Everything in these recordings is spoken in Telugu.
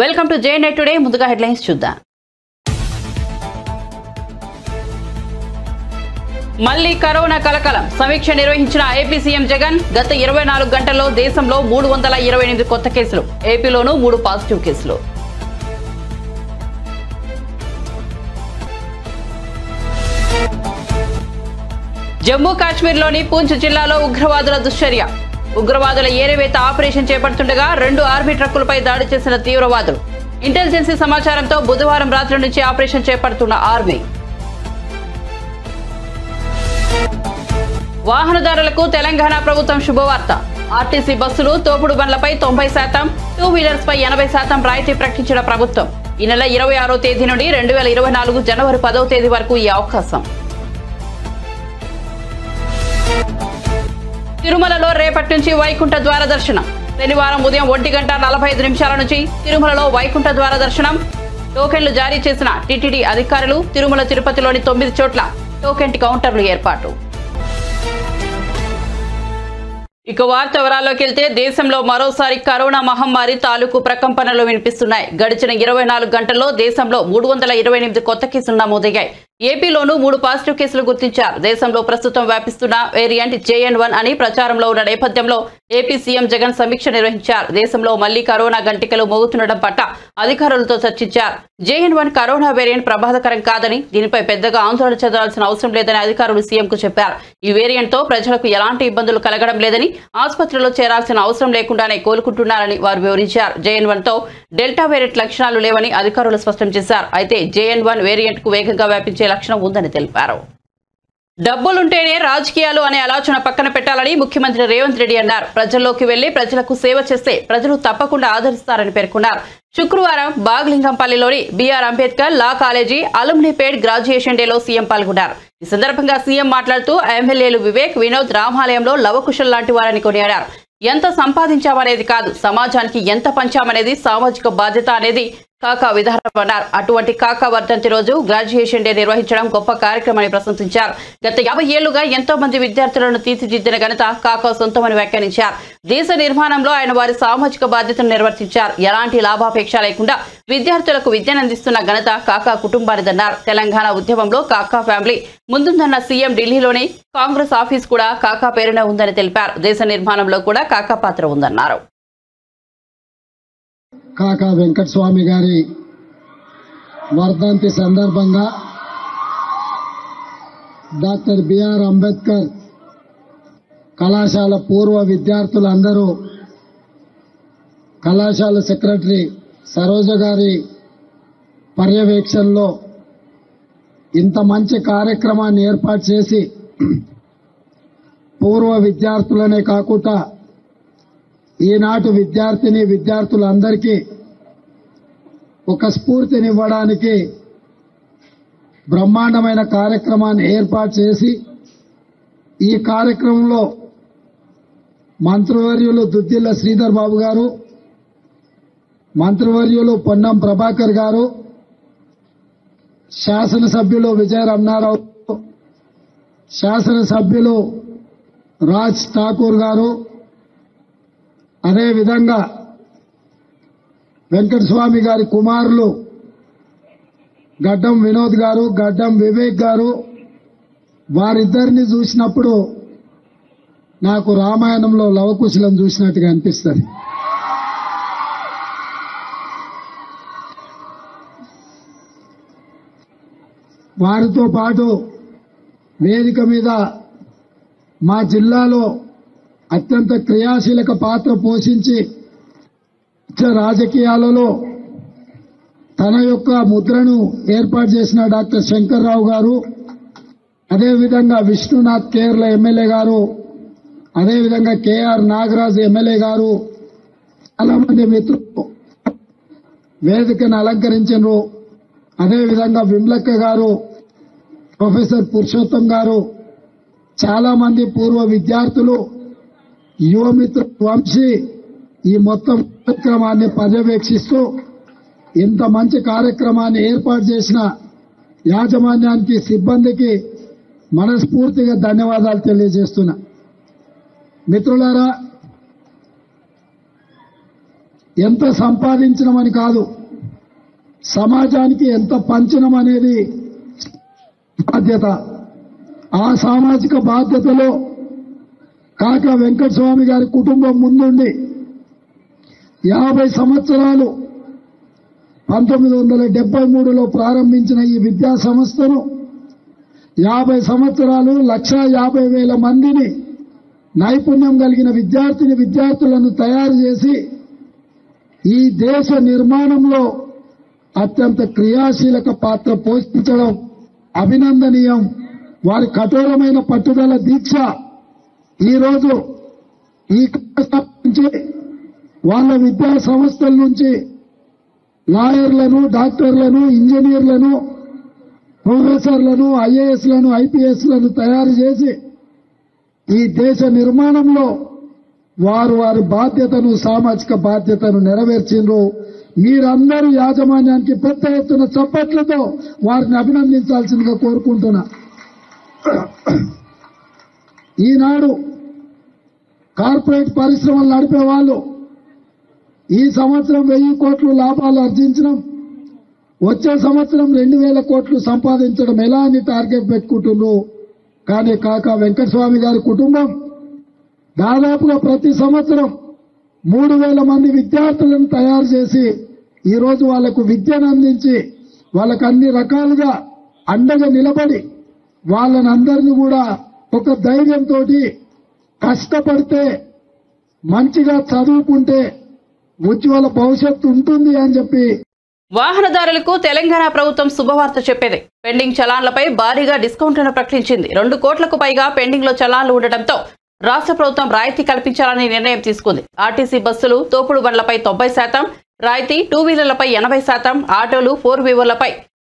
Welcome to JNI today. ముందుగా హెడ్లైన్స్ చూద్దాం. మళ్లీ కరోనా కలకలం. సమీక్ష నిర్వహించిన ఏపీ సీఎం జగన్. గత 24 గంటల్లో దేశంలో 328 కొత్త కేసులు, ఏపీలోనూ 3 పాజిటివ్ కేసులు. జమ్మూ కాశ్మీర్లోని పూంచ్ జిల్లాలో ఉగ్రవాదుల దుశ్చర్య. ఉగ్రవాదుల ఏరివేత ఆపరేషన్ చేపడుతుండగా 2 ఆర్మీ ట్రక్కులపై దాడి చేసిన తీవ్రవాదులు. ఇంటెలిజెన్సీ సమాచారంతో బుధవారం రాత్రి నుంచి ఆపరేషన్ చేపడుతున్న ఆర్మీ. వాహనదారులకు తెలంగాణ ప్రభుత్వం శుభవార్త. ఆర్టీసీ బస్సులు, తోపుడు బండ్లపై 90%, 2 వీలర్స్ పై 80% రాయితీ ప్రకటించిన ప్రభుత్వం. ఈ నెల 26వ తేదీ నుండి 2024 జనవరి 10వ తేదీ వరకు ఈ అవకాశం. తిరుమలలో రేపటి నుంచి వైకుంఠ ద్వార దర్శనం. శనివారం ఉదయం 1:45 నుంచి తిరుమలలో వైకుంఠ ద్వార దర్శనం. టోకెన్లు జారీ చేసిన టీటీడీ అధికారులు. తిరుమల తిరుపతిలోని 9 చోట్ల టోకెన్ కౌంటర్లు ఏర్పాటు. ఇక వార్త వివరాల్లోకి వెళ్తే, దేశంలో మరోసారి కరోనా మహమ్మారి తాలూకు ప్రకంపనలు వినిపిస్తున్నాయి. గడిచిన 24 గంటల్లో దేశంలో 328 కొత్త కేసులు నమోదయ్యాయి. ఏపీలోనూ 3 పాజిటివ్ కేసులు గుర్తించారు. దేశంలో ప్రస్తుతం వ్యాపిస్తున్న వేరియంట్ JN1 అని ప్రచారంలో ఉన్న నేపథ్యంలో ఏపీ సీఎం జగన్ సమీక్ష నిర్వహించారు. దేశంలో మళ్లీ కరోనా గంటికలు మోగుతుండడం పట్ల అధికారులతో చర్చించారు. JN1 కరోనా వేరియంట్ ప్రమాదకరం కాదని, దీనిపై పెద్దగా ఆందోళన చెందాల్సిన అవసరం లేదని అధికారులు సీఎంకు చెప్పారు. ఈ వేరియంట్ తో ప్రజలకు ఎలాంటి ఇబ్బందులు కలగడం లేదని, ఆసుపత్రిలో చేరాల్సిన అవసరం లేకుండానే కోలుకుంటున్నారని వారు వివరించారు. JN1 తో డెల్టా వేరియంట్ లక్షణాలు లేవని అధికారులు స్పష్టం చేశారు. అయితే JN1 వేరియంట్ కు వేగంగా వ్యాపించే లక్షణం ఉందని తెలిపారు. డబ్బులుంటేనే రాజకీయాలు అనే ఆలోచన పక్కన పెట్టాలని ముఖ్యమంత్రి రేవంత్ రెడ్డి అన్నారు. ప్రజల్లోకి వెళ్లి ప్రజలకు సేవ చేస్తే ప్రజలు తప్పకుండా ఆదరిస్తారని పేర్కొన్నారు. శుక్రవారం బాగ్లింగంపల్లిలోని BR అంబేద్కర్ లా కాలేజీ అలుమ్నిపేట్ గ్రాడ్యుయేషన్ డేలో సీఎం పాల్గొన్నారు. ఈ సందర్భంగా సీఎం మాట్లాడుతూ ఎమ్మెల్యేలు వివేక్, వినోద్ రామాలయంలో లవకుశల్ లాంటి వారని కొనియాడారు. ఎంత సంపాదించామనేది కాదు, సమాజానికి ఎంత పంచామనేది సామాజిక బాధ్యత అనేది కాకా విధానం అన్నారు. అటువంటి కాకా వర్ధంతి రోజు గ్రాడ్యుయేషన్ డే నిర్వహించడం గొప్ప కార్యక్రమాన్ని ప్రశంసించారు. గత 50 ఏళ్లుగా ఎంతో మంది విద్యార్థులను తీర్చిదిద్దిన ఘనత కాకా సొంతమని వ్యాఖ్యానించారు. దేశ నిర్మాణంలో ఆయన వారి సామాజిక బాధ్యతను నిర్వర్తించారు. ఎలాంటి లాభాపేక్ష లేకుండా విద్యార్థులకు విద్యను అందిస్తున్న ఘనత కాకా కుటుంబానిదన్నారు. తెలంగాణ ఉద్యమంలో కాకా ఫ్యామిలీ ముందుందన్న సీఎం ఢిల్లీలోని కాంగ్రెస్ ఆఫీస్ కూడా కాకా పేరునే ఉందని తెలిపారు. దేశ నిర్మాణంలో కూడా కాకా పాత్ర ఉందన్నారు. కాకా వెంకటస్వామి గారి వర్ధంతి సందర్భంగా డాక్టర్ BR అంబేద్కర్ కళాశాల పూర్వ విద్యార్థులందరూ కళాశాల సెక్రటరీ సరోజ గారి పర్యవేక్షణలో ఇంత మంచి కార్యక్రమాన్ని ఏర్పాటు చేసి పూర్వ విద్యార్థులనే కాకుండా ఈనాటి విద్యార్థులందరికీ ఒక స్ఫూర్తినివ్వడానికి బ్రహ్మాండమైన కార్యక్రమాన్ని ఏర్పాటు చేసి, ఈ కార్యక్రమంలో మంత్రివర్యులు దుద్దిల్ల శ్రీధర్ బాబు గారు, మంత్రివర్యులు పొన్నం ప్రభాకర్ గారు, శాసనసభ్యులు విజయ రమణారావు, శాసనసభ్యులు రాజ్ ఠాకూర్ గారు, అదేవిధంగా వెంకటస్వామి గారి కుమారులు గడ్డం వినోద్ గారు, గడ్డం వివేక్ గారు, వారిద్దరిని చూసినప్పుడు నాకు రామాయణంలో లవకుశలను చూసినట్టుగా అనిపిస్తుంది. వారితో పాటు వేదిక మీద మా జిల్లాలో అత్యంత క్రియాశీలక పాత్ర పోషించి రాజకీయాలలో తన యొక్క ముద్రను ఏర్పాటు చేసిన డాక్టర్ శంకర్రావు గారు, అదేవిధంగా విష్ణునాథ్ కేరళ ఎమ్మెల్యే గారు, అదేవిధంగా KR నాగరాజు ఎమ్మెల్యే గారు, చాలా మంది మిత్రులు వేదికను అలంకరించారు. అదేవిధంగా విమలక్క గారు, ప్రొఫెసర్ పురుషోత్తం గారు, చాలా మంది పూర్వ విద్యార్థులు, యువమిత్ర వంశీ ఈ మొత్తం కార్యక్రమాన్ని పర్యవేక్షిస్తూ ఇంత మంచి కార్యక్రమాన్ని ఏర్పాటు చేసిన యాజమాన్యానికి, సిబ్బందికి మనస్ఫూర్తిగా ధన్యవాదాలు తెలియజేస్తున్నా. మిత్రులారా, ఎంత సంపాదించడమని కాదు, సమాజానికి ఎంత పంచనం అనేది బాధ్యత. ఆ సామాజిక బాధ్యతలో కాకా వెంకటస్వామి గారి కుటుంబం ముందుండి 50 సంవత్సరాలు 1973లో ప్రారంభించిన ఈ విద్యా సంస్థను 50 సంవత్సరాలు 1,50,000 మందిని నైపుణ్యం కలిగిన విద్యార్థులను తయారు చేసి ఈ దేశ నిర్మాణంలో అత్యంత క్రియాశీలక పాత్ర పోషించడం అభినందనీయం. వారి కఠోరమైన పట్టుదల దీక్ష ఈరోజు ఈ నుంచి వాళ్ళ విద్యా సంస్థల నుంచి లాయర్లను, డాక్టర్లను, ఇంజనీర్లను, ప్రొఫెసర్లను, ఐఏఎస్లను, ఐపీఎస్లను తయారు చేసి ఈ దేశ నిర్మాణంలో వారి బాధ్యతను, సామాజిక బాధ్యతను నెరవేర్చిండ్రు. మీరందరూ యాజమాన్యానికి పెద్ద ఎత్తున చప్పట్లతో వారిని అభినందించాల్సిందిగా కోరుకుంటున్నా. ఈనాడు కార్పొరేట్ పరిశ్రమలు నడిపే వాళ్ళు ఈ సంవత్సరం 1000 కోట్లు లాభాలు ఆర్జించడం, వచ్చే సంవత్సరం 2000 కోట్లు సంపాదించడం ఎలా అని టార్గెట్ పెట్టుకుంటున్నారు. కానీ కాకా వెంకటస్వామి గారి కుటుంబం దాదాపుగా ప్రతి సంవత్సరం 3000 మంది విద్యార్థులను తయారు చేసి ఈరోజు వాళ్లకు విద్యను అందించి వాళ్ళకు అన్ని రకాలుగా అండగా నిలబడి వాళ్ళని అందరినీ కూడా ఒక ధైర్యంతో కష్టపడితే మంచిగా చదువుకుంటే ఉజ్వల భవిష్యత్తు ఉంటుంది అని చెప్పి వాహనదారులకు తెలంగాణ ప్రభుత్వం శుభవార్త చెప్పేది. పెండింగ్ చలాన్లపై భారీగా డిస్కౌంట్లను ప్రకటించింది. 2 కోట్లకు పైగా పెండింగ్ లో చలాన్లు ఉండటంతో రాష్ట్ర ప్రభుత్వం రాయితీ కల్పించాలని నిర్ణయం తీసుకుంది. ఆర్టీసీ బస్సులు, తోపుడు బండ్లపై 90% రాయితీ, 2 వీలర్లపై 80%, ఆటోలు, 4 వీలర్లపై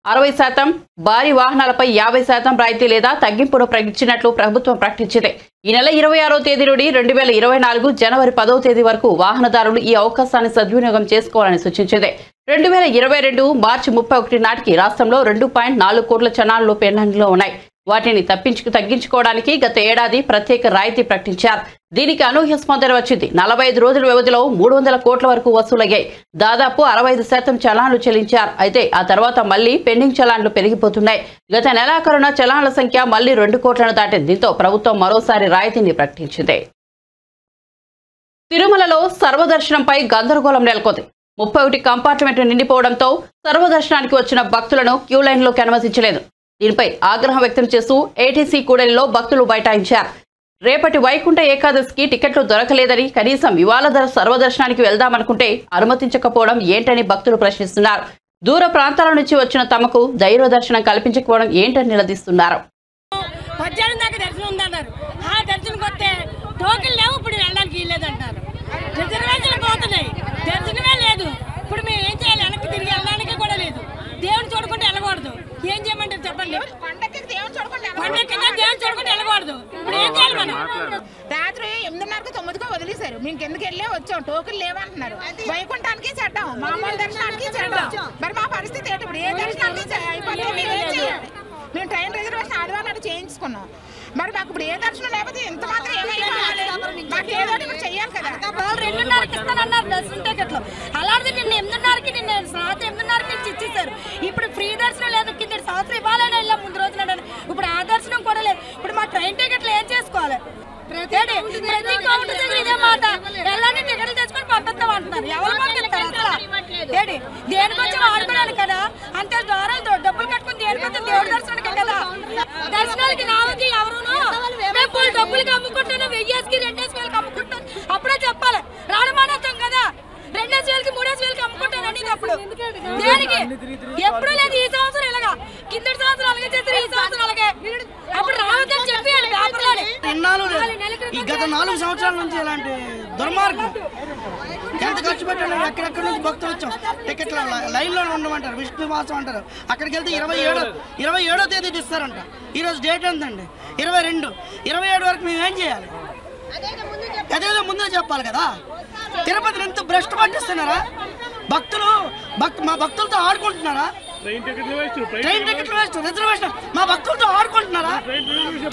60%, భారీ వాహనాలపై 50% రాయితీ లేదా తగ్గింపును ప్రకటించినట్లు ప్రభుత్వం ప్రకటించింది. ఈ నెల 26వ తేదీ నుండి 2024 జనవరి 10వ తేదీ వరకు వాహనదారులు ఈ అవకాశాన్ని సద్వినియోగం చేసుకోవాలని సూచించింది. 2022 మార్చి 31 నాటికి రాష్ట్రంలో 2.4 కోట్ల చలాన్లు పెండింగ్లో ఉన్నాయి. వాటిని తగ్గించుకోవడానికి గత ఏడాది ప్రత్యేక రాయితీ ప్రకటించారు. దీనికి అనూహ్య స్పందన వచ్చింది. 45 రోజుల వ్యవధిలో 300 కోట్ల వరకు వసూలయ్యాయి. దాదాపు 65% చలాన్లు చెల్లించారు. అయితే ఆ తర్వాత మళ్లీ పెండింగ్ చలాన్లు పెరిగిపోతున్నాయి. గత నెలాఖరున చలాన్ల సంఖ్య మళ్లీ 2 కోట్లను దాటింది. దీంతో ప్రభుత్వం మరోసారి రాయితీని ప్రకటించింది. తిరుమలలో సర్వదర్శనంపై గందరగోళం నెలకొంది. 31 కంపార్ట్మెంట్లు నిండిపోవడంతో సర్వదర్శనానికి వచ్చిన భక్తులను క్యూ లైన్లోకి అనుమతించలేదు. దీనిపై ఆగ్రహం వ్యక్తం చేస్తూ ఏటీసీ కూడలిలో భక్తులు బైఠాయించారు. రేపటి వైకుంఠ ఏకాదశికి టికెట్లు దొరకలేదని, కనీసం ఇవాళ సర్వదర్శనానికి వెళ్దామనుకుంటే అనుమతించకపోవడం ఏంటని భక్తులు ప్రశ్నిస్తున్నారు. దూర ప్రాంతాల నుంచి వచ్చిన తమకు ధైర్య దర్శనం కల్పించకపోవడం ఏంటని నిలదీస్తున్నారు. దేవుని చూడకుండా వెళ్ళకూడదు. ఏం చేయమంటారు చెప్పండి? చూడకుండా వెళ్ళకూడదు. ఇప్పుడు ఏం చేయాలి మనం? రాత్రి 8:30కు 9కు వదిలేశారు. మేము కిందకి వెళ్ళే వచ్చాం. టోకెన్ లేవంటున్నారు. వైకుంఠానికి చెడ్డాం, మామూలు దర్శనానికి చెడ్డాం. మరి మా పరిస్థితి ఏంటి? ఇప్పుడు ఏ దర్శనానికి అయిపోతే మేము ఏం చేయాలి? మేము ట్రైన్ రిజర్వేషన్ ఆదివారం చేయించుకున్నాం. మరి మాకు ఇప్పుడు ఏ దర్శనం లేకపోతే ఎంత మాత్రం ఏమైపోవాలి? మాకు ఏదో ఇప్పుడు చెయ్యాలి కదా. 2:30కి ఇస్తానన్నారు దర్శనం టికెట్లు. అలాంటి నిన్న 8:30కి రాత్రి 8:30కి ఇచ్చేసారు. ఇప్పుడు ఫ్రీ దర్శనం లేదు. కింద సంవత్సరం ఇవ్వాలని వెళ్ళాం ముందు రోజున. ఇప్పుడు ఆ దర్శనం కూడా లేదు. ఇప్పుడు మా ట్రైన్ టికెట్లు ఏం చేసుకోవాలి? ప్రతి కౌంటర్ దగ్గర ఇదే మాట. వెళ్ళాలని టికెట్లు తెచ్చుకొని పంపిస్తాం అంటున్నారు. ఎవరు పంపిస్తారు అసలు? దేనికొచ్చి వాడుకోవడానికి కదా. అంతే ద్వారాలు డబ్బులు కట్టుకుని దేనికొచ్చి దేవుడి దర్శనానికి కదా. దర్శనానికి రావద్దు ఎవరును. మేము డబ్బులకి అమ్ముకుంటాను. 1000కి 2000కి అమ్ముకుంటాను. అప్పుడే చెప్పాలి. రావడమానేస్తాం కదా. 2000కి 3000కి అమ్ముకుంటానండి. అప్పుడు దేనికి? ఎప్పుడు లేదు. ఈ సంవత్సరం ఇలాగా, కిందటి సంవత్సరం అలాగే చేస్తారు, ఈ సంవత్సరం అలాగే. అప్పుడు రావద్దని చెప్పి ఈ గత 4 సంవత్సరాల నుంచి ఇలాంటి దుర్మార్గం. ఎంత ఖర్చు పెట్టాలి? ఎక్కడెక్కడ నుంచి భక్తులు వచ్చాం. టికెట్ల లైన్లో ఉండమంటారు. విష్ణు మాసం అంటారు. అక్కడికి వెళ్తే 27వ తేదీ ఇస్తారంట. ఈరోజు డేట్ ఎంతండి? 22. 27 వరకు మేము ఏం చేయాలి? అదేదో ముందే చెప్పాలి కదా. తిరుపతిని ఎంత భ్రష్టు పట్టిస్తున్నారా భక్తులు? మా భక్తులతో ఆడుకుంటున్నారా? ట్రైన్ టికెట్లు వేస్ట్, రిజర్వేషన్ మా భక్తులతో ఆడుకుంటున్నారా?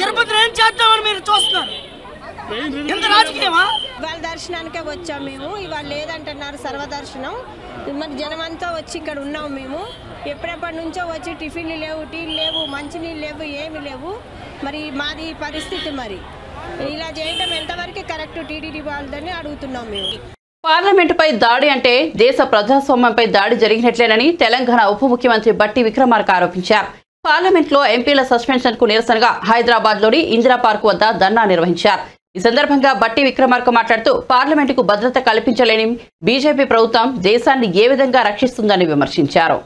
తిరుపతిని ఏం చేద్దామని మీరు చూస్తున్నారు? ఎంత రాజకీయమా? వాళ్ళ దర్శనానికే వచ్చాం మేము. ఇవాళ లేదంటున్నారు సర్వదర్శనం. మరి జనమంతా వచ్చి ఇక్కడ ఉన్నాం మేము. ఎప్పుడెప్పటి నుంచో వచ్చి టిఫిన్లు లేవు, టీలు లేవు, మంచినీళ్ళు లేవు, ఏమి లేవు. మరి మాది పరిస్థితి. మరి ఇలా చేయటం ఎంతవరకు కరెక్ట్ టీడీడీ వాళ్ళని అడుగుతున్నాం మేము. పార్లమెంటుపై దాడి అంటే దేశ ప్రజాస్వామ్యంపై దాడి జరిగినట్లేనని తెలంగాణ ఉప ముఖ్యమంత్రి బట్టి విక్రమార్క ఆరోపించారు. పార్లమెంట్లో ఎంపీల సస్పెన్షన్ కు నిరసనగా హైదరాబాద్ లోని ఇందిరా పార్క్ వద్ద ధర్నా నిర్వహించారు. ఈ సందర్భంగా బట్టి విక్రమార్క మాట్లాడుతూ పార్లమెంటుకు భద్రత కల్పించలేని బీజేపీ ప్రభుత్వం దేశాన్ని ఏ విధంగా రక్షిస్తుందని విమర్శించారు.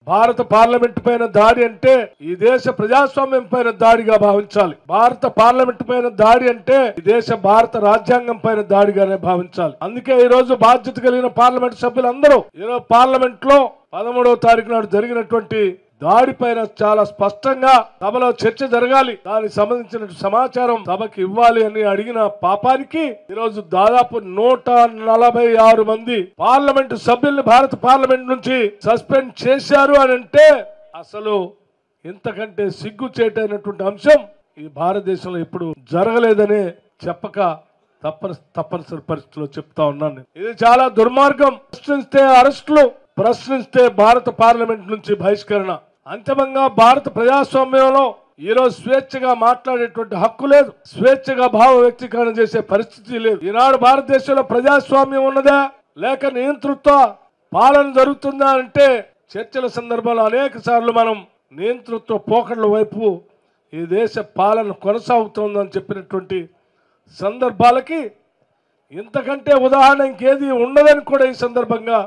భారత పార్లమెంట్ పైన దాడి అంటే ఈ దేశ ప్రజాస్వామ్యం పైన దాడిగా భావించాలి. భారత పార్లమెంట్ పైన దాడి అంటే ఈ దేశ భారత రాజ్యాంగం పైన దాడిగానే భావించాలి. అందుకే ఈ రోజు బాధ్యత కలిగిన పార్లమెంట్ సభ్యులందరూ ఈరోజు పార్లమెంట్ లో 13వ తారీఖు నాడు జరిగినటువంటి దాడి పైన చాలా స్పష్టంగా సభలో చర్చ జరగాలి, దానికి సంబంధించిన సమాచారం సభకి ఇవ్వాలి అని అడిగిన పాపానికి ఈరోజు దాదాపు 146 మంది పార్లమెంటు సభ్యుల్ని భారత పార్లమెంట్ నుంచి సస్పెండ్ చేశారు అని అంటే అసలు ఇంతకంటే సిగ్గు చేయటైనటువంటి అంశం ఈ భారతదేశంలో ఇప్పుడు జరగలేదని చెప్పక తప్పనిసరి పరిస్థితిలో చెప్తా ఉన్నాను. ఇది చాలా దుర్మార్గం. ప్రశ్నిస్తే అరెస్టులు, ప్రశ్నిస్తే భారత పార్లమెంట్ నుంచి బహిష్కరణ. అంతిమంగా భారత ప్రజాస్వామ్యంలో ఈరోజు స్వేచ్ఛగా మాట్లాడేటువంటి హక్కు లేదు, స్వేచ్ఛగా భావ వ్యక్తీకరణ చేసే పరిస్థితి లేదు. ఈనాడు భారతదేశంలో ప్రజాస్వామ్యం ఉన్నదా లేక నియంతృత్వ పాలన జరుగుతుందా అంటే చర్చల సందర్భంలో అనేక సార్లు మనం నియంతృత్వ పోకడల వైపు ఈ దేశ పాలన కొనసాగుతోందని చెప్పినటువంటి సందర్భాలకి ఇంతకంటే ఉదాహరణ ఇంకేది ఉండదని కూడా ఈ సందర్భంగా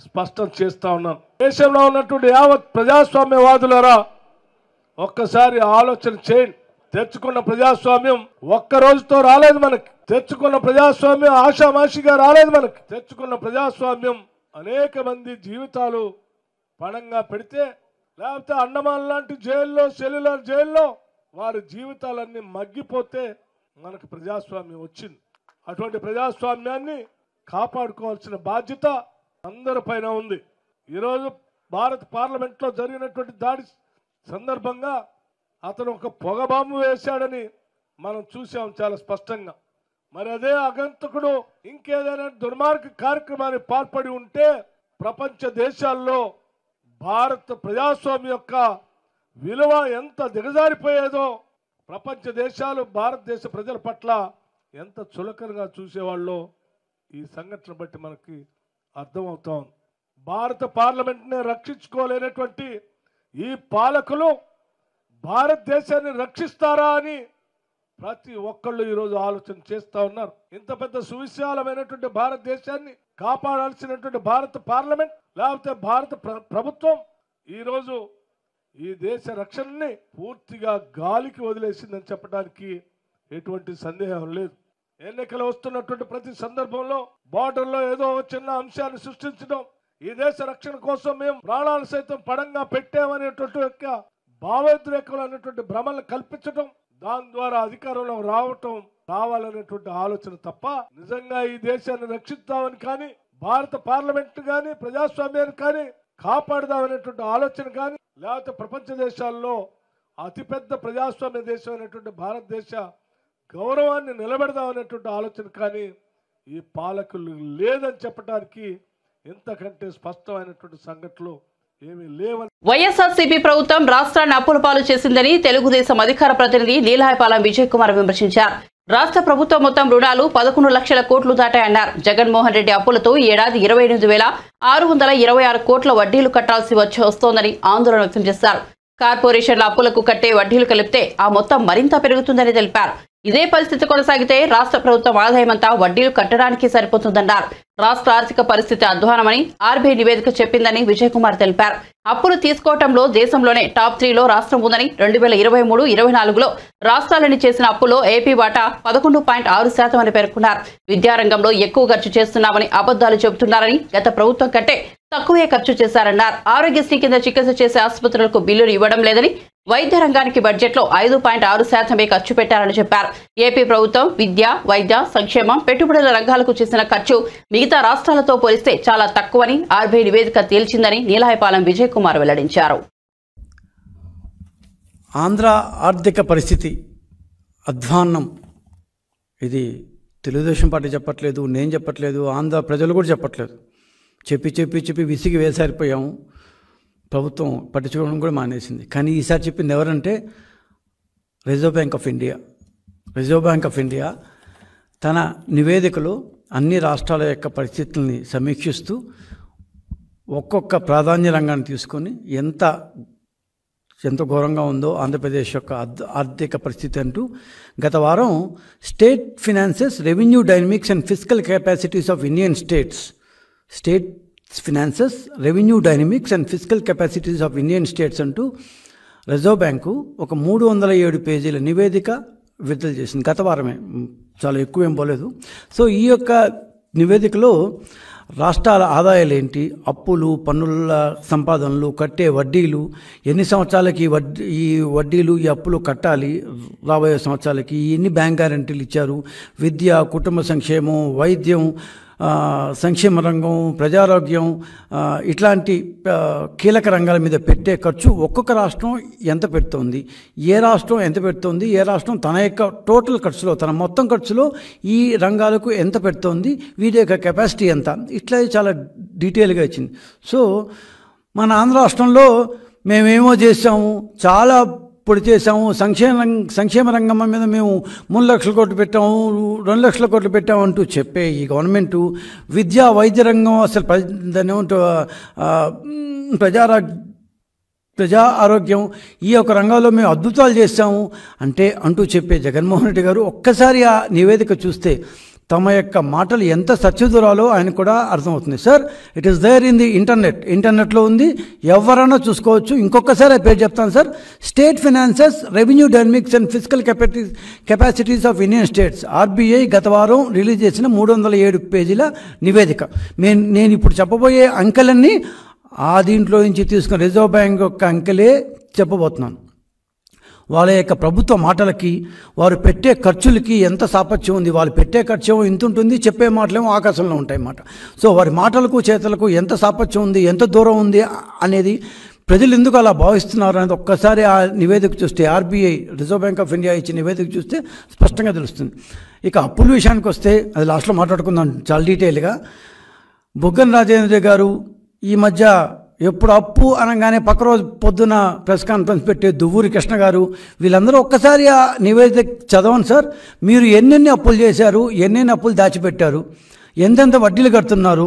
స్పష్టం చేస్తా ఉన్నాను. దేశంలో ఉన్నటువంటి యావత్ ప్రజాస్వామ్యవాదులరా ఒక్కసారి ఆలోచన చేయండి. తెచ్చుకున్న ప్రజాస్వామ్యం ఒక్క రోజుతో రాలేదు మనకి. తెచ్చుకున్న ప్రజాస్వామ్యం ఆషామాషిగా రాలేదు మనకి. తెచ్చుకున్న ప్రజాస్వామ్యం అనేక మంది జీవితాలు పణంగా పెడితే, లేకపోతే అండమాన్ లాంటి జైల్లో, సెల్యులర్ జైల్లో వారి జీవితాలన్నీ మగ్గిపోతే మనకు ప్రజాస్వామ్యం వచ్చింది. అటువంటి ప్రజాస్వామ్యాన్ని కాపాడుకోవాల్సిన బాధ్యత అందరిపైన ఉంది. ఈరోజు భారత పార్లమెంట్ లో జరిగినటువంటి దాడి సందర్భంగా అతను ఒక పొగ బాంబు వేశాడని మనం చూసాం చాలా స్పష్టంగా. మరి అదే అగంతకుడు ఇంకేదైనా దుర్మార్గ కార్యక్రమానికి పాల్పడి ఉంటే ప్రపంచ దేశాల్లో భారత ప్రజాస్వామ్యం యొక్క విలువ ఎంత దిగజారిపోయేదో ప్రపంచ దేశాలు భారతదేశ ప్రజల పట్ల ఎంత చులకనగా చూసేవాళ్ళో ఈ సంఘటన బట్టి మనకి అర్థమవుతాం. భారత పార్లమెంట్ని రక్షించుకోలేనటువంటి ఈ పాలకులు భారతదేశాన్ని రక్షిస్తారా అని ప్రతి ఒక్కళ్ళు ఈరోజు ఆలోచన చేస్తా ఉన్నారు. ఇంత పెద్ద సువిశాలమైనటువంటి భారతదేశాన్ని కాపాడాల్సినటువంటి భారత పార్లమెంట్ లేకపోతే భారత ప్రభుత్వం ఈరోజు ఈ దేశ రక్షణని పూర్తిగా గాలికి వదిలేసిందని చెప్పడానికి ఎటువంటి సందేహం లేదు. ఎన్నికలు వస్తున్నటువంటి ప్రతి సందర్భంలో బార్డర్లో ఏదో ఒక చిన్న అంశాన్ని సృష్టించడం, ఈ దేశ రక్షణ కోసం మేము ప్రాణాలు సైతం పడంగా పెట్టామనేటువంటి యొక్క భావోద్రేకలు అనేటువంటి భ్రమలను కల్పించడం, దాని ద్వారా అధికారంలో రావాలనేటువంటి ఆలోచన తప్ప నిజంగా ఈ దేశాన్ని రక్షిద్దామని కానీ భారత పార్లమెంట్ కానీ ప్రజాస్వామ్యాన్ని కానీ కాపాడదామనేటువంటి ఆలోచన కానీ లేకపోతే ప్రపంచ దేశాల్లో అతిపెద్ద ప్రజాస్వామ్య దేశం అనేటువంటి భారతదేశ గౌరవాన్ని నిలబెడదామనేటువంటి ఆలోచన కానీ ఈ పాలకులు లేదని చెప్పడానికి ఇంతకంటే స్పష్టమైనటువంటి సంఘటనలు ఏమీ లేవని. వైఎస్ఆర్సీపీ ప్రభుత్వం రాష్ట్రాన్ని అప్పుల పాలు చేసిందని తెలుగుదేశం అధికార ప్రతినిధి నీలాయపాలెం విజయ్ కుమార్ విమర్శించారు. రాష్ట్ర ప్రభుత్వం మొత్తం రుణాలు 11 లక్షల కోట్లు దాటాయన్నారు. జగన్మోహన్ రెడ్డి అప్పులతో ఏడాది 28,626 కోట్ల వడ్డీలు కట్టాల్సి వస్తోందని ఆందోళన వ్యక్తం చేశారు. కార్పొరేషన్ల అప్పులకు కట్టే వడ్డీలు కలిపితే ఆ మొత్తం మరింత పెరుగుతుందని తెలిపారు. ఇదే పరిస్థితి కొనసాగితే రాష్ట్ర ప్రభుత్వం ఆదాయమంతా వడ్డీలు కట్టడానికి సరిపోతుందన్నారు. రాష్ట్ర ఆర్థిక పరిస్థితి అధ్వానమని ఆర్బీఐ నివేదిక చెప్పిందని విజయ్ కుమార్ తెలిపారు. అప్పులు తీసుకోవడంలో దేశంలోనే టాప్ 3లో రాష్ట్రం ఉందని 2023-24లో రాష్ట్రాలని చేసిన అప్పులో ఏపీ వాటా 11.6% అని పేర్కొన్నారు. విద్యారంగంలో ఎక్కువ ఖర్చు చేస్తున్నామని అబద్దాలు చెబుతున్నారని, గత ప్రభుత్వం కంటే తక్కువే ఖర్చు చేశారన్నారు. ఆరోగ్యశ్రీ కింద చికిత్స చేసే ఆసుపత్రులకు బిల్లులు ఇవ్వడం లేదని, వైద్య రంగానికి బడ్జెట్లో 5.6% ఖర్చు పెట్టారని చెప్పారు. ఏపీ ప్రభుత్వం విద్య, వైద్య, సంక్షేమం, పెట్టుబడుల రంగాలకు చేసిన ఖర్చు మిగతా రాష్ట్రాలతో పోలిస్తే చాలా తక్కువని ఆర్బీఐ నివేదిక తేల్చిందని నీలాయపాలెం విజయ్ కుమార్ వెల్లడించారు. ఆంధ్ర ఆర్థిక పరిస్థితి అధ్వాన్నం, ఇది తెలుగుదేశం పార్టీ చెప్పట్లేదు, నేను చెప్పట్లేదు, ఆంధ్ర ప్రజలు కూడా చెప్పట్లేదు. చెప్పి విసిగి వేసారిపోయాము. ప్రభుత్వం పట్టించుకోవడం కూడా మానేసింది. కానీ ఈసారి చెప్పింది ఎవరంటే రిజర్వ్ బ్యాంక్ ఆఫ్ ఇండియా తన నివేదికలో అన్ని రాష్ట్రాల యొక్క పరిస్థితుల్ని సమీక్షిస్తూ ఒక్కొక్క ప్రాధాన్య రంగాన్ని తీసుకొని ఎంత ఘోరంగా ఉందో ఆంధ్రప్రదేశ్ యొక్క ఆర్థిక పరిస్థితి అంటూ గత వారం state finances, revenue dynamics and fiscal capacities of Indian states అంటూ రిజర్వ్ బ్యాంకు ఒక 307 పేజీల నివేదిక విడుదల చేసింది. గత వారమే, చాలా ఎక్కువ ఏం పోలేదు. సో ఈ యొక్క నివేదికలో రాష్ట్రాల ఆదాయాలు ఏంటి, అప్పులు, పన్నుల సంపాదనలు, కట్టే వడ్డీలు, ఎన్ని సంవత్సరాలకి ఈ వడ్డీలు, ఈ అప్పులు కట్టాలి, రాబోయే సంవత్సరాలకి ఎన్ని బ్యాంక్ గ్యారెంటీలు ఇచ్చారు, విద్య, కుటుంబ సంక్షేమం, వైద్యం, సంక్షేమ రంగం, ప్రజారోగ్యం, ఇట్లాంటి కీలక రంగాల మీద పెట్టే ఖర్చు ఒక్కొక్క రాష్ట్రం ఎంత పెడుతోంది, ఏ రాష్ట్రం ఎంత పెడుతోంది, ఏ రాష్ట్రం తన యొక్క టోటల్ ఖర్చులో, తన మొత్తం ఖర్చులో ఈ రంగాలకు ఎంత పెడుతోంది, వీటి యొక్క కెపాసిటీ ఎంత, ఇట్లా చాలా డీటెయిల్గా ఇచ్చింది. సో మన ఆంధ్ర రాష్ట్రంలో మేమేమో చేసాము, చాలా పొడి చేసాము, సంక్షేమ రంగం మీద మేము 3 లక్షల కోట్లు పెట్టాము, 2 లక్షల కోట్లు పెట్టాము అంటూ చెప్పే ఈ గవర్నమెంటు విద్యా, వైద్య రంగం, అసలు ప్రజా ఆరోగ్యం, ఈ యొక్క రంగంలో మేము అద్భుతాలు చేస్తాము అంటూ చెప్పే జగన్మోహన్ రెడ్డి గారు ఒక్కసారి ఆ నివేదిక చూస్తే తమ యొక్క మాటలు ఎంత సత్యదూరాలో ఆయన కూడా అర్థమవుతుంది. Sir, it is there in the ఇంటర్నెట్లో ఉంది, ఎవరైనా చూసుకోవచ్చు. ఇంకొకసారి పేరు చెప్తాను sir. State finances, revenue dynamics and fiscal capacities of Indian states, RBI గత వారం రిలీజ్ చేసిన 307 పేజీల నివేదిక. నేను ఇప్పుడు చెప్పబోయే అంకెలన్నీ దీంట్లో నుంచి తీసుకున్న రిజర్వ్ బ్యాంక్ యొక్క అంకెలే చెప్పబోతున్నాను. వాళ్ళ యొక్క ప్రభుత్వ మాటలకి, వారు పెట్టే ఖర్చులకి ఎంత సాపత్యం ఉంది. వాళ్ళు పెట్టే ఖర్చు ఇంత ఉంటుంది, చెప్పే మాటలేమో ఆకాశంలో ఉంటాయి అన్నమాట. సో వారి మాటలకు చేతలకు ఎంత సాపత్యం ఉంది, ఎంత దూరం ఉంది అనేది ప్రజలు ఎందుకు అలా భావిస్తున్నారు అనేది ఒక్కసారి ఆ నివేదిక చూస్తే, RBI, reserve bank of India ఇచ్చిన నివేదిక చూస్తే స్పష్టంగా తెలుస్తుంది. ఇక అప్పుల విషయానికి వస్తే అది లాస్ట్లో మాట్లాడుకుందాం చాలా డీటెయిల్గా. బుగ్గన రాజేంద్ర గారు ఈ మధ్య ఎప్పుడు అప్పు అనగానే పక్క రోజు పొద్దున ప్రెస్ కాన్ఫరెన్స్ పెట్టే దువ్వూరి కృష్ణ గారు, వీళ్ళందరూ ఒక్కసారి ఆ నివేదిక చదవండి సార్. మీరు ఎన్నెన్ని అప్పులు చేశారు, ఎన్నెన్ని అప్పులు దాచిపెట్టారు, ఎంతెంత వడ్డీలు కడుతున్నారు,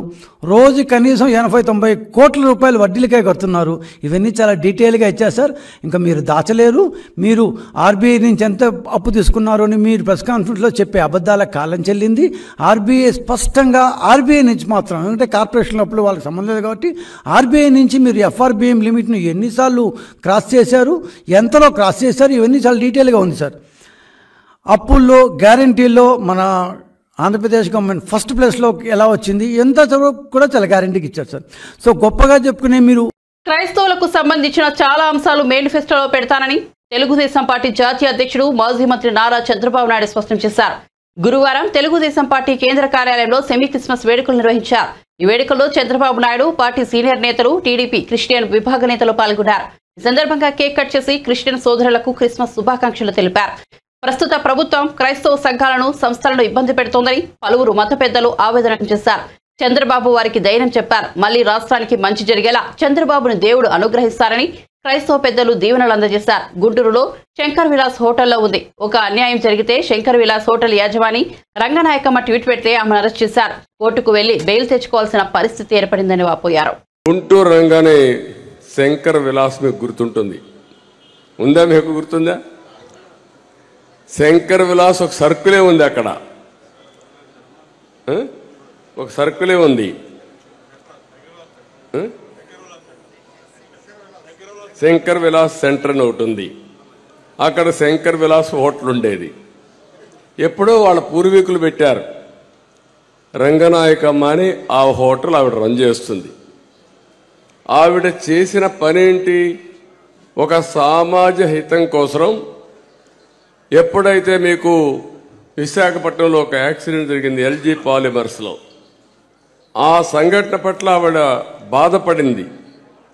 రోజు కనీసం 80-90 కోట్ల రూపాయలు వడ్డీలకే కడుతున్నారు. ఇవన్నీ చాలా డీటెయిల్గా ఇచ్చారు సార్. ఇంకా మీరు దాచలేరు. మీరు ఆర్బీఐ నుంచి ఎంత అప్పు తీసుకున్నారు అని మీరు ప్రెస్ కాన్ఫరెన్స్లో చెప్పే అబద్ధాల కాలం చెల్లింది. ఆర్బీఐ స్పష్టంగా ఆర్బీఐ నుంచి మాత్రం, ఎందుకంటే కార్పొరేషన్ అప్పులు వాళ్ళకి సంబంధం లేదు కాబట్టి, ఆర్బీఐ నుంచి మీరు ఎఫ్ఆర్బిఎం లిమిట్ను ఎన్నిసార్లు క్రాస్ చేశారు, ఎంతలో క్రాస్ చేశారు, ఇవన్నీ చాలా డీటెయిల్గా ఉంది సార్. అప్పుల్లో, గ్యారంటీల్లో మన ఆంధ్రప్రదేశ్ గవర్నమెంట్ ఫస్ట్ ప్లేస్లో ఎలా వచ్చింది, ఎంత కూడా చాలా గ్యారంటీకి ఇచ్చారు సార్. సో గొప్పగా చెప్పుకునే మీరు క్రైస్తవులకు సంబంధించిన చాలా అంశాలు మేనిఫెస్టోలో పెడతానని తెలుగుదేశం పార్టీ జాతీయ అధ్యక్షుడు, మాజీ మంత్రి నారా చంద్రబాబు నాయుడు స్పష్టం చేశారు. గురువారం తెలుగుదేశం పార్టీ కేంద్ర కార్యాలయంలో సెమీ క్రిస్మస్ వేడుకలు నిర్వహించారు. ఈ వేడుకల్లో చంద్రబాబు నాయుడు, పార్టీ సీనియర్ నేతలు, టీడీపీ క్రిస్టియన్ విభాగ నేతలు పాల్గొన్నారు. ఈ సందర్భంగా కేక్ కట్ చేసి క్రిస్టియన్ సోదరులకు క్రిస్మస్ శుభాకాంక్షలు తెలిపారు. ప్రస్తుత ప్రభుత్వం క్రైస్తవ సంఘాలను, సంస్థలను ఇబ్బంది పెడుతోందని పలువురు మత పెద్దలు ఆవేదన వ్యక్తం చేశారు. చంద్రబాబు వారికి ధైర్యం చెప్పారు. మళ్లీ రాష్ట్రానికి మంచి జరిగేలా చంద్రబాబును దేవుడు అనుగ్రహిస్తారని క్రైస్తవ పెద్దలు దీవెనలు అందజేశారు. గుంటూరులో శంకర్ విలాస్ హోటల్లో ఉంది. ఒక అన్యాయం జరిగితే శంకర్ విలాస్ హోటల్ యాజమాని రంగనాయకమ్మ ట్వీట్ పెడితే ఆమెను అరెస్ట్ చేశారు. కోర్టుకు వెళ్లి బెయిల్ తెచ్చుకోవాల్సిన పరిస్థితి ఏర్పడిందని వాపోయారు. గుంటూరు రంగానే శంకర్ విలాస్ మీకు గుర్తుంటుంది, ఉందా? మీకు గుర్తుందా? శంకర్ విలాస్ ఒక సర్కిలే ఉంది, అక్కడ ఒక సర్కిలే ఉంది. శంకర్ విలాస్ సెంటర్ అని ఒకటి ఉంది. అక్కడ శంకర్ విలాస్ హోటల్ ఉండేది. ఎప్పుడో వాళ్ళ పూర్వీకులు పెట్టారు. రంగనాయకమ్మ అని ఆ హోటల్ ఆవిడ రన్ చేస్తుంది. ఆవిడ చేసిన పనేంటి? ఒక సమాజ హితం కోసం ఎప్పుడైతే మీకు విశాఖపట్నంలో ఒక యాక్సిడెంట్ జరిగింది ఎల్జీ పాలిమర్స్లో, ఆ సంఘటన పట్ల ఆవిడ బాధపడింది.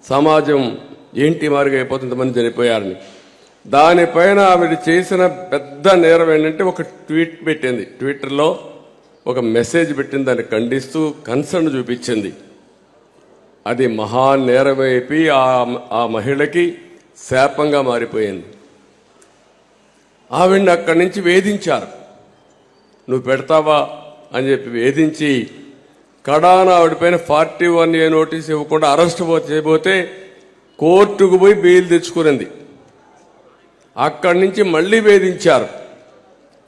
సమాజం ఏంటి మారుగా అయిపోతుంది, మంది చనిపోయారని. దానిపైన ఆవిడ చేసిన పెద్ద నేరం ఏంటంటే ఒక ట్వీట్ పెట్టింది ట్విట్టర్లో. ఒక మెసేజ్ పెట్టింది, దాన్ని ఖండిస్తూ కన్సర్న్ చూపించింది. అది మహా నేరమైపోయి ఆ మహిళకి శాపంగా మారిపోయింది. ఆవిడ్ని అక్కడి నుంచి వేధించారు. నువ్వు పెడతావా అని చెప్పి వేధించి కడాన ఆవిడపైన 41A నోటీస్ ఇవ్వకుండా అరెస్ట్ చేయబోతే కోర్టుకు పోయి బెయిల్ తెచ్చుకునింది. అక్కడి నుంచి మళ్ళీ వేధించారు.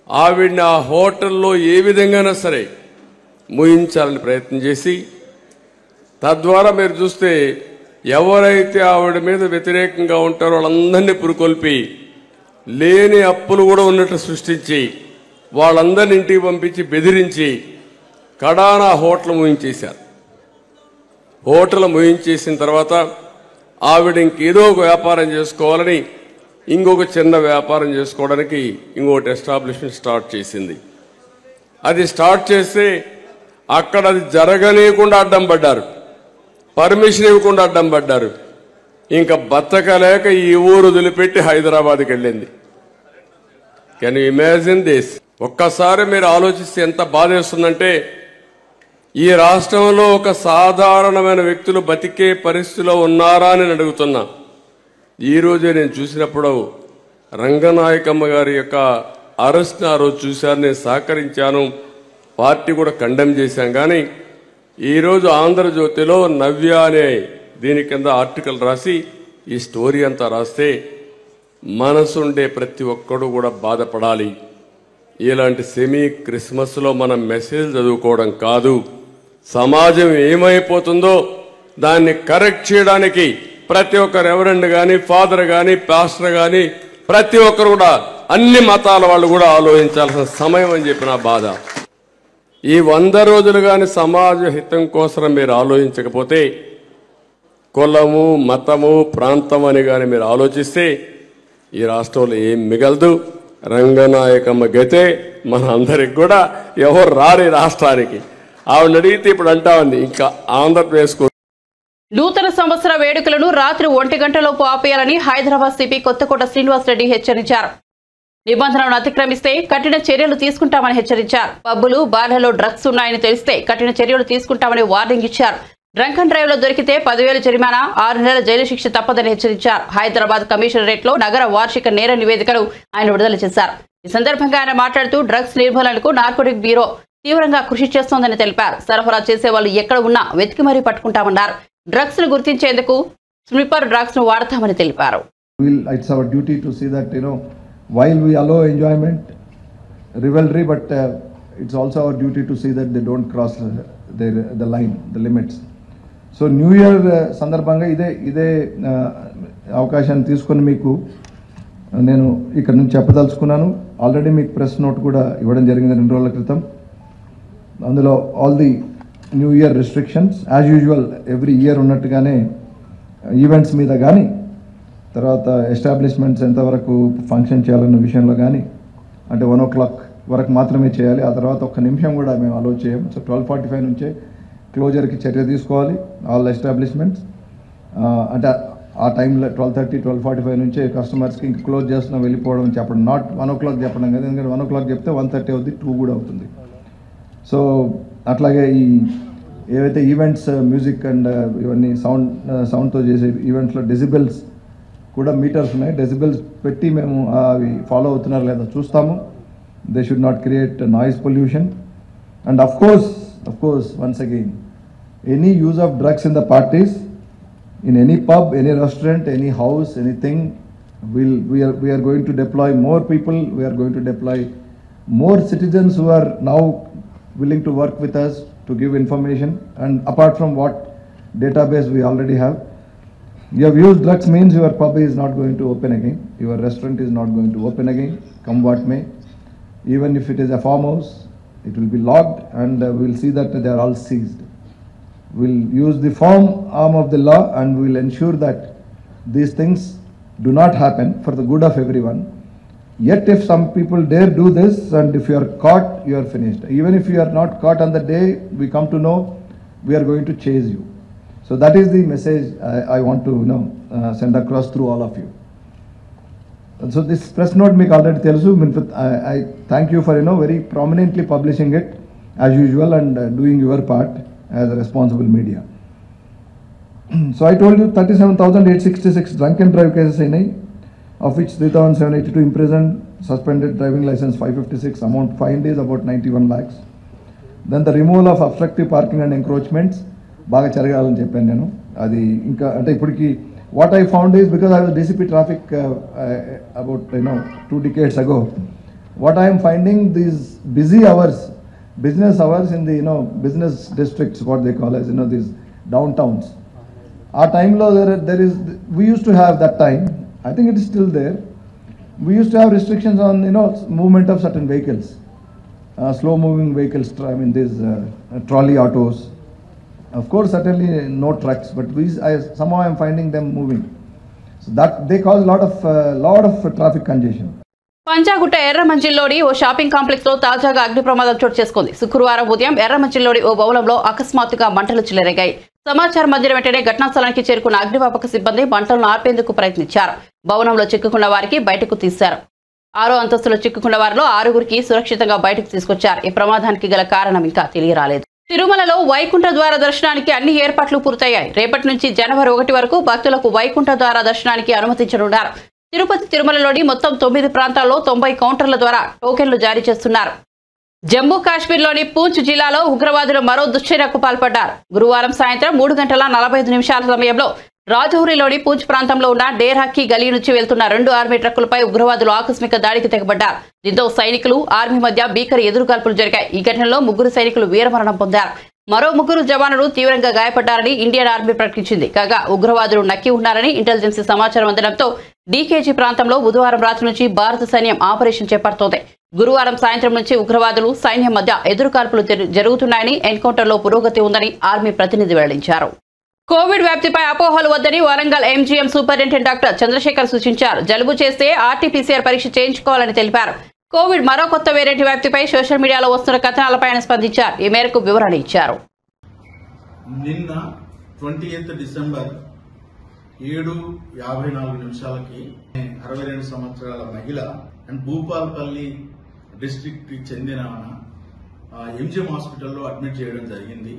ఆవిడ్ని ఆ హోటల్లో ఏ విధంగానైనా సరే ముయించాలని ప్రయత్నం చేసి, తద్వారా మీరు చూస్తే ఎవరైతే ఆవిడ మీద వ్యతిరేకంగా ఉంటారో వాళ్ళందరినీ పురుకొల్పి లేని అప్పులు కూడా ఉన్నట్టు సృష్టించి వాళ్ళందరినీ ఇంటికి పంపించి బెదిరించి కడానా హోటల్ ముయించేశారు. హోటల్ ముయించేసిన తర్వాత ఆవిడ ఇంకేదో ఒక వ్యాపారం చేసుకోవాలని ఇంకొక చిన్న వ్యాపారం చేసుకోవడానికి ఇంకొకటి ఎస్టాబ్లిష్మెంట్ స్టార్ట్ చేసింది. అది స్టార్ట్ చేస్తే అక్కడ అది జరగనీయకుండా అడ్డం పడ్డారు, పర్మిషన్ ఇవ్వకుండా అడ్డం పడ్డారు. ఇంకా బతకలేక ఈ ఊరు వదిలిపెట్టి హైదరాబాద్కి వెళ్ళింది. Can you imagine this? ఒక్కసారి మీరు ఆలోచిస్తే ఎంత బాధేస్తుందంటే, ఈ రాష్ట్రంలో ఒక సాధారణమైన వ్యక్తులు బతికే పరిస్థితిలో ఉన్నారా అని అడుగుతున్నా. ఈరోజే నేను చూసినప్పుడు రంగనాయకమ్మ గారి యొక్క అరెస్ట్ ఆ రోజు చూశాను, నేను సహకరించాను, పార్టీ కూడా కండెమ్ చేశాం. కానీ ఈరోజు ఆంధ్రజ్యోతిలో నవ్య అనే దీని కింద ఆర్టికల్ రాసి ఈ స్టోరీ అంతా రాస్తే మనసుండే ప్రతి ఒక్కడు కూడా బాధపడాలి. ఇలాంటి సెమీ క్రిస్మస్లో మనం మెసేజ్ చదువుకోవడం కాదు, సమాజం ఏమైపోతుందో దాన్ని కరెక్ట్ చేయడానికి ప్రతి ఒక్క రెవరెండ్ కానీ, ఫాదర్ కానీ, పాస్టర్ కానీ ప్రతి ఒక్కరు కూడా అన్ని మతాల వాళ్ళు కూడా ఆలోచించాల్సిన సమయం అని చెప్పిన బాధ. ఈ 100 రోజులు కానీ సమాజ హితం కోసం మీరు ఆలోచించకపోతే, కులము, మతము, ప్రాంతం అని కానీ మీరు ఆలోచిస్తే ఈ రాష్ట్రంలో ఏం మిగలదు. రంగనాయకమ్మ గతే మన అందరికి కూడా ఎవరు రాని రాష్ట్రానికి. ఆవిడ అడిగితే ఇప్పుడు అంటా ఉంది ఇంకా ఆంధ్రప్రదేశ్. నూతన సంవత్సర వేడుకలను రాత్రి 1 గంటలోపు ఆపేయాలని హైదరాబాద్ సిపి కొత్తకోట శ్రీనివాసరెడ్డి హెచ్చరించారు. నిబంధనలను అతిక్రమిస్తే కఠిన చర్యలు తీసుకుంటామని హెచ్చరించారు. పబ్బులు, బార్లలో డ్రగ్స్ ఉన్నాయని తెలిస్తే కఠిన చర్యలు తీసుకుంటామని వార్నింగ్ ఇచ్చారు. డ్రంక్ అండ్ డ్రైవ్ లో దొరికితే 10,000 జరిమానా, 6 నెలల జైలు శిక్ష తప్పదని హెచ్చరించారు. హైదరాబాద్ కమిషనరేట్ లో నగర వార్షిక నేర నివేదికను ఆయన విడుదల చేశారు. ఈ సందర్భంగా ఆయన మాట్లాడుతూ డ్రగ్స్ నిర్మూలనకు నార్కోటిక్ బ్యూరో తీవ్రంగా కృషి చేస్తోందని తెలిపారు. సరఫరా చేసే వాళ్ళు ఎక్కడ ఉన్నా వెతికి మరీ పట్టుకుంటామన్నారు. డ్రగ్స్ ను గుర్తించేందుకు స్నిప్పర్ డ్రగ్స్ ను వాడతామని తెలిపారు. It's our duty to see that, while we allow enjoyment, revelry, but it's also our duty to see that they don't cross the line, the limits. So New Year సందర్భంగా ఇదే అవకాశాన్ని తీసుకొని మీకు నేను ఇక్కడ నుంచి చెప్పదలుచుకున్నాను. ఆల్రెడీ మీకు ప్రెస్ నోట్ కూడా ఇవ్వడం జరిగింది 2 రోజుల క్రితం. అందులో all the new year restrictions as usual every year ఉన్నట్టుగానే ఈవెంట్స్ మీద కానీ, తర్వాత ఎస్టాబ్లిష్మెంట్స్ ఎంతవరకు ఫంక్షన్ చేయాలన్న విషయంలో కానీ, అంటే 1 o'clock వరకు మాత్రమే చేయాలి. ఆ తర్వాత 1 నిమిషం కూడా మేము అలో చేయము. సో 12:45 నుంచే క్లోజర్కి చర్య తీసుకోవాలి ఆల్ ఎస్టాబ్లిష్మెంట్స్. అంటే ఆ టైంలో 12:30, 12:45 నుంచే కస్టమర్స్కి ఇంక క్లోజ్ చేస్తున్నాం వెళ్ళిపోవడం చెప్పడం, నాట్ 1 o'clock చెప్పడం కదా. ఎందుకంటే 1 o'clock చెప్తే 1:30 అవుతుంది, 2 కూడా అవుతుంది. సో అట్లాగే ఈ ఏవైతే ఈవెంట్స్ మ్యూజిక్ అండ్ ఇవన్నీ సౌండ్తో చేసే ఈవెంట్స్లో డెసిబెల్స్ కూడా మీటర్స్ ఉన్నాయి. డెసిబెల్స్ పెట్టి మేము అవి ఫాలో అవుతున్నారు లేదా చూస్తాము. They should not create noise pollution. And of course once again, any use of drugs in the parties, in any pub, any restaurant, any house, anything, we are going to deploy more people. We are going to deploy more citizens who are now willing to work with us to give information. And apart from what database we already have, you have used drugs means your pub is not going to open again, your restaurant is not going to open again, come what may. Even if it is a farmhouse, it will be logged, and we will see that they are all seized. We'll use the firm arm of the law, and we'll ensure that these things do not happen for the good of everyone. Yet if some people dare do this, and if you are caught, you are finished. Even if you are not caught on the day we come to know, we are going to chase you. So that is the message I want to send across through all of you. So this press note మీకు already తెలుసు. I thank you for very prominently publishing it. as usual and doing your part as a responsible media. So I told you 37,866 drunk and drive cases అయినాయి, of which 3,782 imprisoned, suspended driving license 556, amount fined is about 91 lakhs. Then the removal of obstructive parking and encroachments బాగా జరగాలని చెప్పాను నేను. అది ఇంకా అంటే ఇప్పటికి what I found is, because I was DCP traffic about 2 decades ago, what I am finding, these busy hours, business hours in the business districts, what they call as these downtowns, our time lo there is, we used to have that time, I think it is still there, we used to have restrictions on movement of certain vehicles, slow moving vehicles, I mean these trolley autos, of course certainly no trucks, but somehow I am finding them moving, so that they cause lot of traffic congestion. Panjagutta ఎర్రమంజిల్లోని ఓ షాపింగ్ కాంప్లెక్స్ లో తాజాగా అగ్ని ప్రమాదం చోటు చేసుకుంది. శుక్రవారం ఉదయం ఎర్రమంజిల్లోని ఓ భవనంలో అకస్మాత్తుగా మంటలు చెలరేగాయి. సమాచారం అందిన వెంటనే ఘటనా స్థలానికి చేరుకున్న అగ్నిమాపక సిబ్బంది మంటలను ఆర్పేందుకు ప్రయత్నించారు. భవనంలో చిక్కుకున్న వారికి బయటకు తీశారు. 6వ అంతస్తులో చిక్కుకున్న వారిలో 6గురికి సురక్షితంగా బయటకు తీసుకొచ్చారు. ఈ ప్రమాదానికి గల కారణం ఇంకా తెలియరాలేదు. తిరుమలలో వైకుంఠ ద్వార దర్శనానికి అన్ని ఏర్పాట్లు పూర్తయ్యాయి. రేపటి నుంచి జనవరి 1 వరకు భక్తులకు వైకుంఠ ద్వార దర్శనానికి అనుమతించనున్నారు. తిరుపతి తిరుమలలోని మొత్తం 9 ప్రాంతాల్లో 90 కౌంటర్ల ద్వారా టోకెన్లు జారీ చేస్తున్నారు. జమ్మూ కాశ్మీర్లోని పూంచ్ జిల్లాలో ఉగ్రవాదులు మరో దుశ్చర్యకు పాల్పడ్డారు. గురువారం సాయంత్రం 3:45 సమయంలో రాజౌరిలోని పూంచ్ ప్రాంతంలో ఉన్న డేర్ హక్కీ గలీ నుంచి వెళ్తున్న 2 ఆర్మీ ట్రక్కులపై ఉగ్రవాదులు ఆకస్మిక దాడికి తెగబడ్డారు. దీంతో సైనికులు ఆర్మీ మధ్య భీకర ఎదురుకాల్పులు జరిగాయి. ఈ ఘటనలో 3 సైనికులు వీరమరణం పొందారు. మరో 3 జవానులు తీవ్రంగా గాయపడ్డారని ఇండియన్ ఆర్మీ ప్రకటించింది. కాగా ఉగ్రవాదులు నక్కి ఉన్నారని ఇంటెలిజెన్స్ సమాచారం అందడంతో డీకేజీ ప్రాంతంలో బుధవారం రాత్రి నుంచి భారత సైన్యం ఆపరేషన్ చేపడుతోంది. గురువారం సాయంత్రం నుంచి ఉగ్రవాదులు సైన్యం మధ్య ఎదురుకాల్పులు జరుగుతున్నాయని, ఎన్కౌంటర్లో పురోగతి ఉందని ఆర్మీ ప్రతినిధి వెల్లడించారు. కోవిడ్ వ్యాప్తిపై అపోహలు వద్దని Warangal MGM superintendent doctor Chandrasekhar సూచించారు. జలుబు చేస్తే ఆర్టీపీసీఆర్ పరీక్ష చేయించుకోవాలని తెలిపారు. కోవిడ్ మరో కొత్త వేరియంట్ వ్యాప్తిపై సోషల్ మీడియాలో వస్తున్న కథనాలపై స్పందించారు. ఈ మేరకు వివరణ ఇచ్చారు. నిన్న 28 డిసెంబర్ 7:54 62 సంవత్సరాల మహిళ అండ్ భూపాల్పల్లి డిస్ట్రిక్ట్ కి చెందిన ఎంజిఎం హాస్పిటల్లో అడ్మిట్ చేయడం జరిగింది.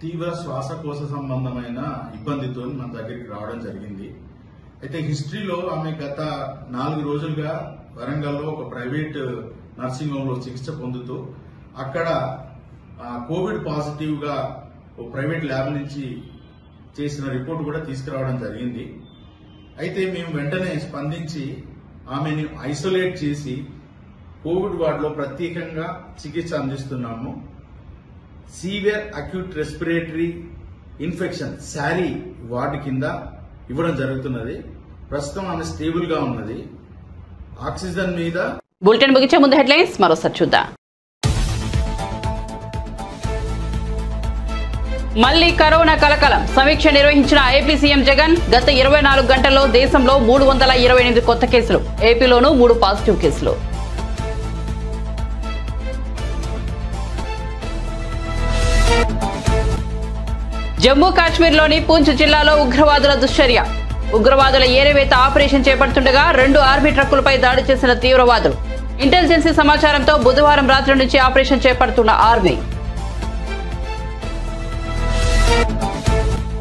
తీవ్ర శ్వాసకోశ సంబంధమైన ఇబ్బందితో మన దగ్గరికి రావడం జరిగింది. అయితే హిస్టరీలో ఆమె గత 4 రోజులుగా వరంగల్లో ఒక ప్రైవేట్ నర్సింగ్ హోమ్ లో చికిత్స పొందుతూ అక్కడ కోవిడ్ పాజిటివ్ గా ఒక ప్రైవేట్ ల్యాబ్ నుంచి చేసిన రిపోర్ట్ కూడా తీసుకురావడం జరిగింది. అయితే మేము వెంటనే స్పందించి ఆమెని ఐసోలేట్ చేసి కోవిడ్ వార్డులో ప్రత్యేకంగా చికిత్స అందిస్తున్నాము. Severe acute respiratory infection sari ward కింద ఇవ్వడం జరుగుతున్నది. ప్రస్తుతం ఆమె స్టేబుల్ గా ఉన్నది. ఆక్సిజన్ మీద. బులెటిన్ ముగించే ముందు హెడ్లైన్స్ మరోసారి చూద్దాం. మళ్లీ కరోనా కలకలం. సమీక్ష నిర్వహించిన ఏపీ సీఎం జగన్. గత 24 గంటల్లో దేశంలో 328 కొత్త కేసులు. ఏపీలోనూ 3 పాజిటివ్ కేసులు. జమ్మూ కాశ్మీర్లోని పూంచ్ జిల్లాలో ఉగ్రవాదుల దుశ్చర్య. ఉగ్రవాదుల ఏరివేత ఆపరేషన్ చేపడుతుండగా 2 ఆర్మీ ట్రక్కులపై దాడి చేసిన తీవ్రవాదులు. ఇంటెలిజెన్స్ సమాచారంతో బుధవారం రాత్రి నుంచి ఆపరేషన్ చేపడుతున్న ఆర్మీ.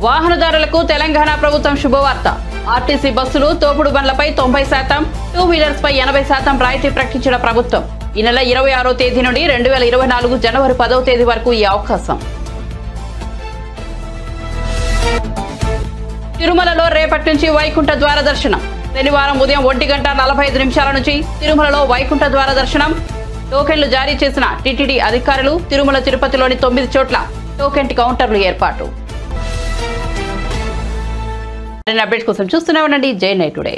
వాహనదారులకు తెలంగాణ ప్రభుత్వం శుభవార్త. ఆర్టీసీ బస్సులు, తోపుడు బండ్లపై 90%, 2 వీలర్స్ పై 80% రాయితీ ప్రకటించిన ప్రభుత్వం. ఈ నెల 26వ తేదీ నుండి 2024 జనవరి 10వ తేదీ వరకు ఈ అవకాశం. తిరుమలలో రేపటి నుంచి వైకుంఠ ద్వార దర్శనం. శనివారం ఉదయం 1:45 నుంచి తిరుమలలో వైకుంఠ ద్వార దర్శనం. టోకెన్లు జారీ చేసిన టీటీడీ అధికారులు. తిరుమల తిరుపతిలోని 9 చోట్ల టోకెన్ కౌంటర్లు ఏర్పాటు. అప్డేట్స్ కోసం చూస్తూనే ఉండండి జై నైట్ టుడే.